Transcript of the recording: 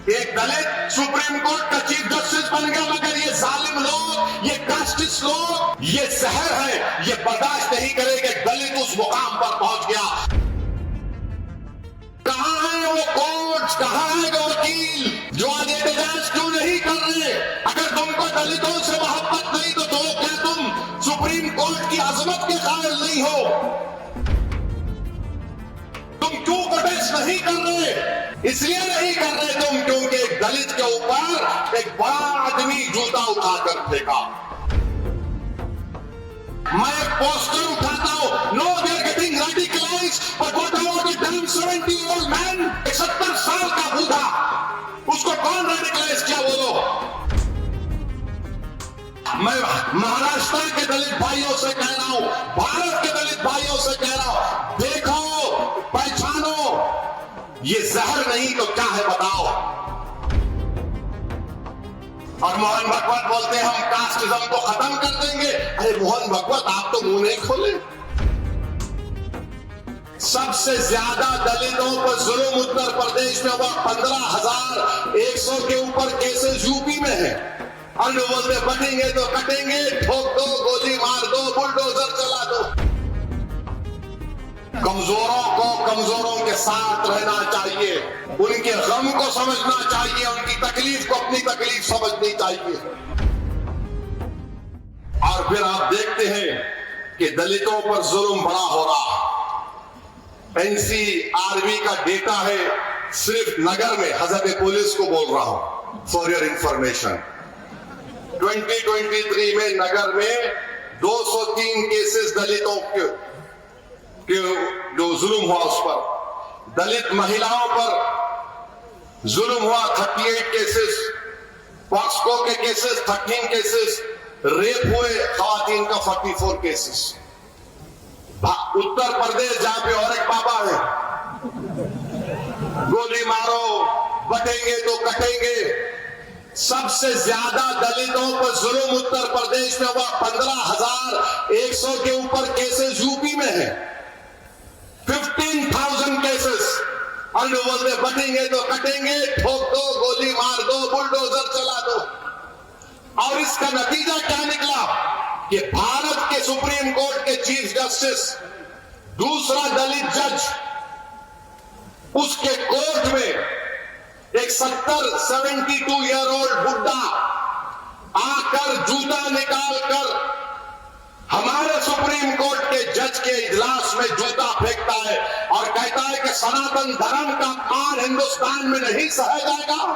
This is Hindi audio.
एक दलित सुप्रीम कोर्ट का चीफ जस्टिस बन गया, मगर ये जालिम लोग, ये कास्टिस्ट लोग, ये जहर है, ये बर्दाश्त नहीं करेंगे। दलित उस मुकाम पर पहुंच गया। कहां है वो कोर्ट, कहां है वो वकील जो आज एहतजाज क्यों नहीं कर रहे? अगर तुमको दलितों से मोहब्बत नहीं तो क्या तुम सुप्रीम कोर्ट की अजमत के कायल नहीं हो? तुम क्यों प्रोटेस्ट नहीं कर रहे? इसलिए नहीं कर रहे तुम क्योंकि एक दलित के ऊपर एक बड़ा आदमी जूता उठाकर फेंका। मैं एक पोस्टर उठाता हूं, no they are getting radicalised, but what about the damn 70-year-old man, 70 साल का बूढ़ा, उसको कौन रेडिकलाइज किया बोलो? मैं महाराष्ट्र के दलित भाइयों से कह रहा हूं, भारत के दलित भाइयों से कह रहा हूं, देखो, पहचानो, ये जहर नहीं तो क्या है बताओ? और मोहन भागवत बोलते हैं हम कास्टिज्म को खत्म कर देंगे। अरे मोहन भागवत, आप तो मुंह नहीं खोले। सबसे ज्यादा दलितों पर जुल्म उत्तर प्रदेश में हुआ, 15,100 के ऊपर केसेस यूपी में है। और लोग बोलते बटेंगे तो कटेंगे, ठोक दो, गोली मार दो, बुलडोजर चला दो। कमजोरों को कमजोरों के साथ रहना चाहिए, उनके गम को समझना चाहिए, उनकी तकलीफ को अपनी तकलीफ समझनी चाहिए। और फिर आप देखते हैं कि दलितों पर जुल्म बड़ा हो रहा। एनसीआरबी का डेटा है, सिर्फ नगर में, हजरत पुलिस को बोल रहा हूं फॉर योर इंफॉर्मेशन, 2023 में नगर में 203 केसेस दलितों के जो जुल्म हुआ उस पर। दलित महिलाओं पर जुल्म हुआ 38 केसेस, पॉक्सको के केसेस 13 केसेस, रेप हुए खवातीन का 44 केसेस। उत्तर प्रदेश जहां पे और एक बाबा है, गोली मारो, बटेंगे तो कटेंगे। सबसे ज्यादा दलितों पर जुल्म उत्तर प्रदेश में हुआ, 15,100 के ऊपर केसेस यूपी में है, 15,000 केसेस। और लोग बोलते बटेंगे तो कटेंगे, ठोक दो, गोली मार दो, बुलडोजर चला दो। और इसका नतीजा क्या निकला कि भारत के सुप्रीम कोर्ट के चीफ जस्टिस, दूसरा दलित जज, उसके कोर्ट में एक 72-year-old बुड्ढा आकर जूता निकाल कर हमारे सुप्रीम कोर्ट के जज के इजलास में जूता फेंकता है और कहता है कि सनातन धर्म का मार हिंदुस्तान में नहीं सहा जाएगा।